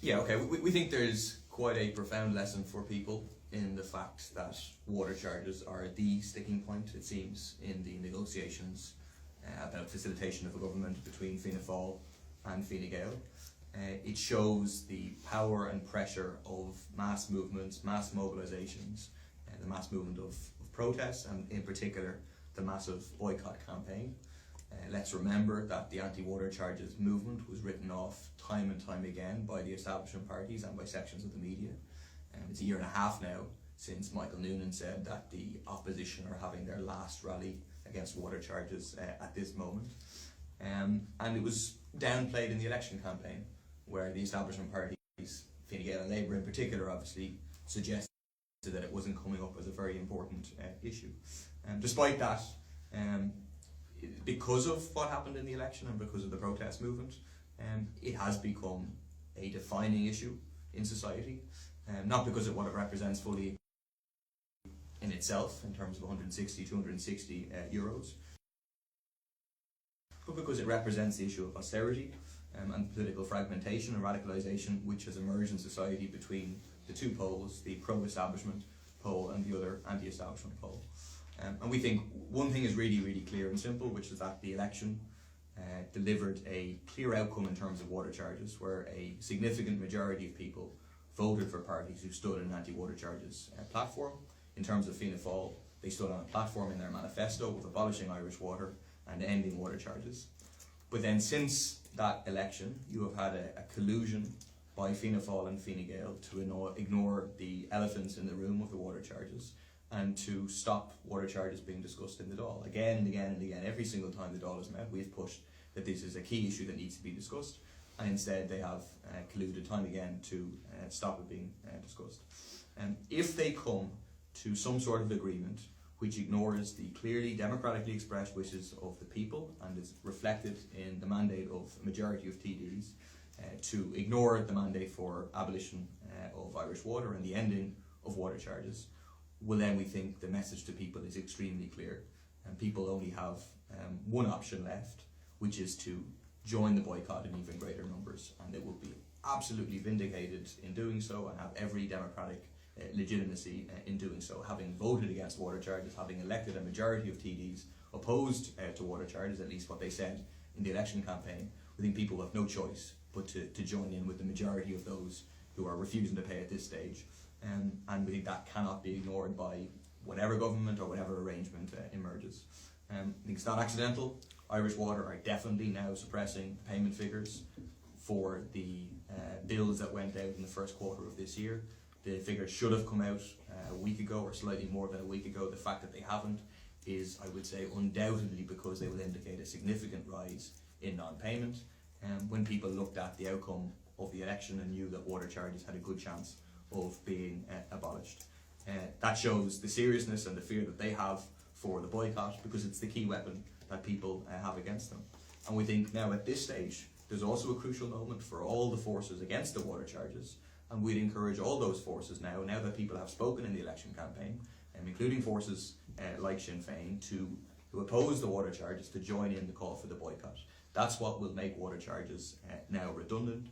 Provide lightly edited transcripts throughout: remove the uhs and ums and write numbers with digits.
Yeah, okay. We think there's quite a profound lesson for people in the fact that water charges are the sticking point, it seems, in the negotiations about facilitation of a government between Fianna Fáil and Fine Gael. It shows the power and pressure of mass movements, mass mobilisations, the mass movement of protests, and in particular the massive boycott campaign. Let's remember that the anti-water charges movement was written off time and time again by the establishment parties and by sections of the media. It's a year and a half now since Michael Noonan said that the opposition are having their last rally against water charges at this moment. And it was downplayed in the election campaign, where the establishment parties, Fine Gael and Labour in particular, obviously suggested that it wasn't coming up as a very important issue. Despite that, because of what happened in the election and because of the protest movement, it has become a defining issue in society, not because of what it represents fully in itself in terms of 160, 260 euros, but because it represents the issue of austerity and political fragmentation and radicalisation which has emerged in society between the two poles, the pro-establishment pole and the other anti-establishment pole. And we think one thing is really, really clear and simple, which is that the election delivered a clear outcome in terms of water charges, where a significant majority of people voted for parties who stood on an anti-water charges platform. In terms of Fianna Fáil, they stood on a platform in their manifesto of abolishing Irish water and ending water charges. But then since that election, you have had a collusion by Fianna Fáil and Fine Gael to ignore the elephants in the room of the water charges and to stop water charges being discussed in the Dáil. Again and again and again, every single time the Dáil has met, we've pushed that this is a key issue that needs to be discussed, and instead they have colluded time again to stop it being discussed. If they come to some sort of agreement which ignores the clearly democratically expressed wishes of the people and is reflected in the mandate of a majority of TDs, to ignore the mandate for abolition of Irish water and the ending of water charges, well then we think the message to people is extremely clear, and people only have one option left, which is to join the boycott in even greater numbers, and they will be absolutely vindicated in doing so and have every democratic legitimacy in doing so, having voted against water charges, having elected a majority of TDs opposed to water charges, at least what they said in the election campaign. We think people have no choice but to join in with the majority of those who are refusing to pay at this stage, and we think that cannot be ignored by whatever government or whatever arrangement emerges. I think it's not accidental. Irish Water are definitely now suppressing payment figures for the bills that went out in the first quarter of this year. The figures should have come out a week ago or slightly more than a week ago. The fact that they haven't is, I would say, undoubtedly because they will indicate a significant rise in non-payment. When people looked at the outcome of the election and knew that water charges had a good chance of being abolished. That shows the seriousness and the fear that they have for the boycott, because it's the key weapon that people have against them. And we think now at this stage there's also a crucial moment for all the forces against the water charges, and we'd encourage all those forces now that people have spoken in the election campaign, including forces like Sinn Féin, to oppose the water charges, to join in the call for the boycott. That's what will make water charges now redundant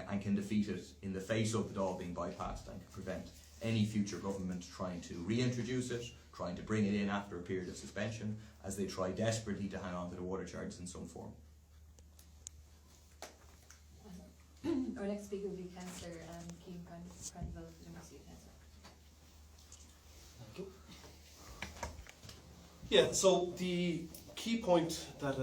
and can defeat it in the face of the Dáil being bypassed, and can prevent any future government trying to reintroduce it, trying to bring it in after a period of suspension, as they try desperately to hang on to the water charges in some form. Our next speaker will be Councillor Keane Prendeville of the University of Council. Thank you. Yeah, so the key point that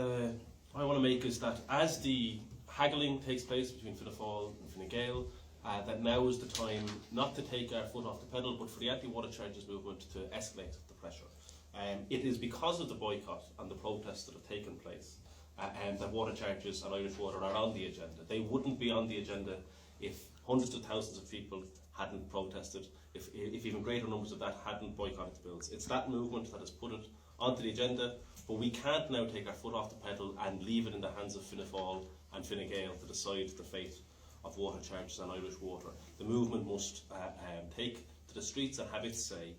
I want to make is that as the haggling takes place between Fianna Fáil and Fine Gael, that now is the time not to take our foot off the pedal, but for the anti-water charges movement to escalate the pressure. It is because of the boycott and the protests that have taken place that water charges and Irish water are on the agenda. They wouldn't be on the agenda if hundreds of thousands of people hadn't protested, if even greater numbers of that hadn't boycotted the bills. It's that movement that has put it onto the agenda, but we can't now take our foot off the pedal and leave it in the hands of Fianna Fáil and Fine Gael to decide the fate of water charges and Irish water. The movement must take to the streets and have its say.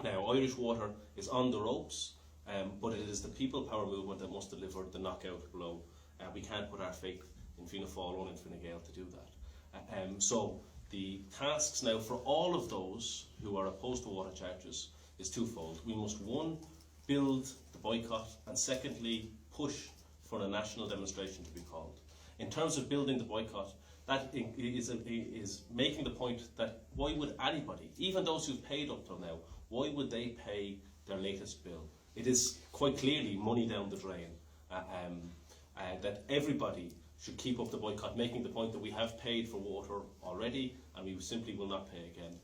Now, Irish water is on the ropes, but it is the people power movement that must deliver the knockout blow. We can't put our faith in Fianna Fáil or in Fine Gael to do that. So the tasks now for all of those who are opposed to water charges is twofold. We must, one, build the boycott, and secondly, push for a national demonstration to be called. In terms of building the boycott, that is making the point that why would anybody, even those who've paid up till now, why would they pay their latest bill? It is quite clearly money down the drain. That everybody should keep up the boycott, making the point that we have paid for water already and we simply will not pay again.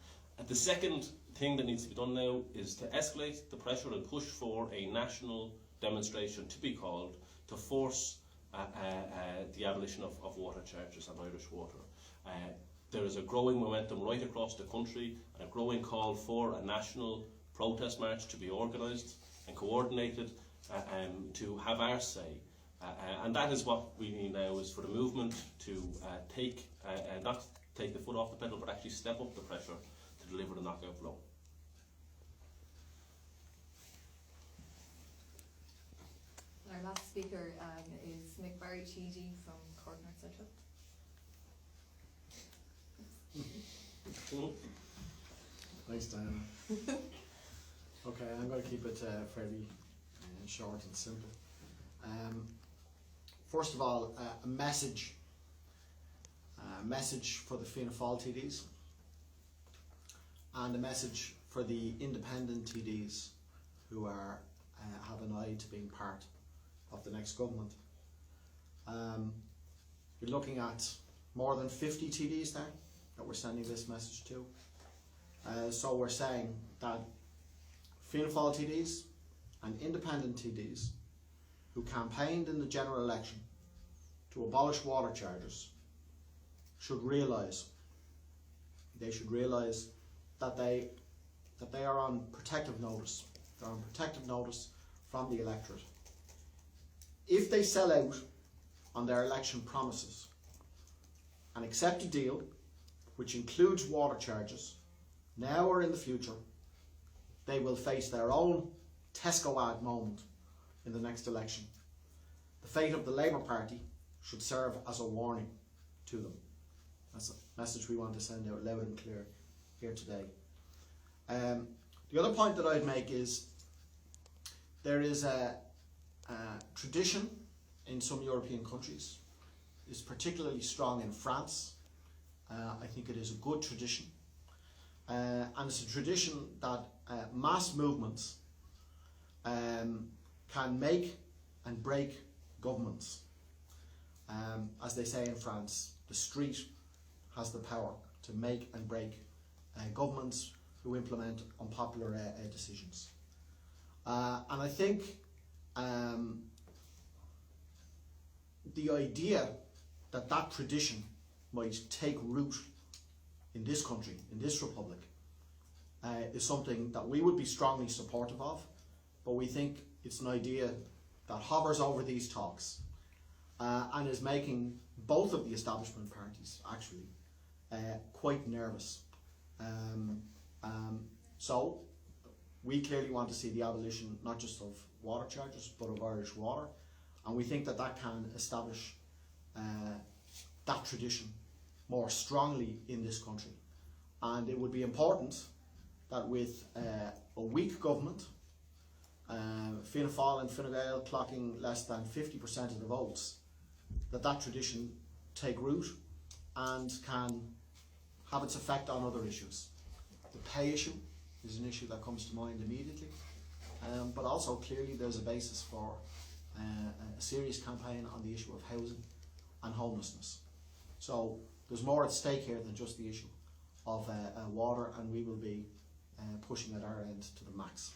The second thing that needs to be done now is to escalate the pressure and push for a national demonstration to be called to force the abolition of water charges on Irish water. There is a growing momentum right across the country and a growing call for a national protest march to be organised and coordinated to have our say. And that is what we need now, is for the movement to not take the foot off the pedal, but actually step up the pressure to deliver the knockout blow. Our last speaker is Mick Barry-Cheedy from Cork North Central. Thanks, Diana. Okay, I'm going to keep it fairly short and simple. First of all, a message for the Fianna Fáil TDs and a message for the independent TDs who are have an eye to being part of the next government. You're looking at more than 50 TDs there that we're sending this message to. So we're saying that Fianna Fáil TDs and independent TDs who campaigned in the general election to abolish water charges should realise that they are on protective notice. They're on protective notice from the electorate. If they sell out on their election promises and accept a deal which includes water charges now or in the future, they will face their own Tesco ad moment in the next election. The fate of the Labour Party should serve as a warning to them. That's a message we want to send out loud and clear here today. The other point that I'd make is there is a tradition in some European countries. It's particularly strong in France. I think it is a good tradition. And it's a tradition that mass movements can make and break governments. As they say in France, the street has the power to make and break governments who implement unpopular decisions. And I think the idea that that tradition might take root in this country, in this republic, is something that we would be strongly supportive of, but we think it's an idea that hovers over these talks and is making both of the establishment parties actually quite nervous. So we clearly want to see the abolition not just of water charges but of Irish water, and we think that that can establish that tradition more strongly in this country. And it would be important that with a weak government, Fianna Fáil and Fine Gael clocking less than 50% of the votes, that tradition take root and can have its effect on other issues. The pay issue is an issue that comes to mind immediately, but also clearly there's a basis for a serious campaign on the issue of housing and homelessness. So there's more at stake here than just the issue of water, and we will be pushing at our end to the max.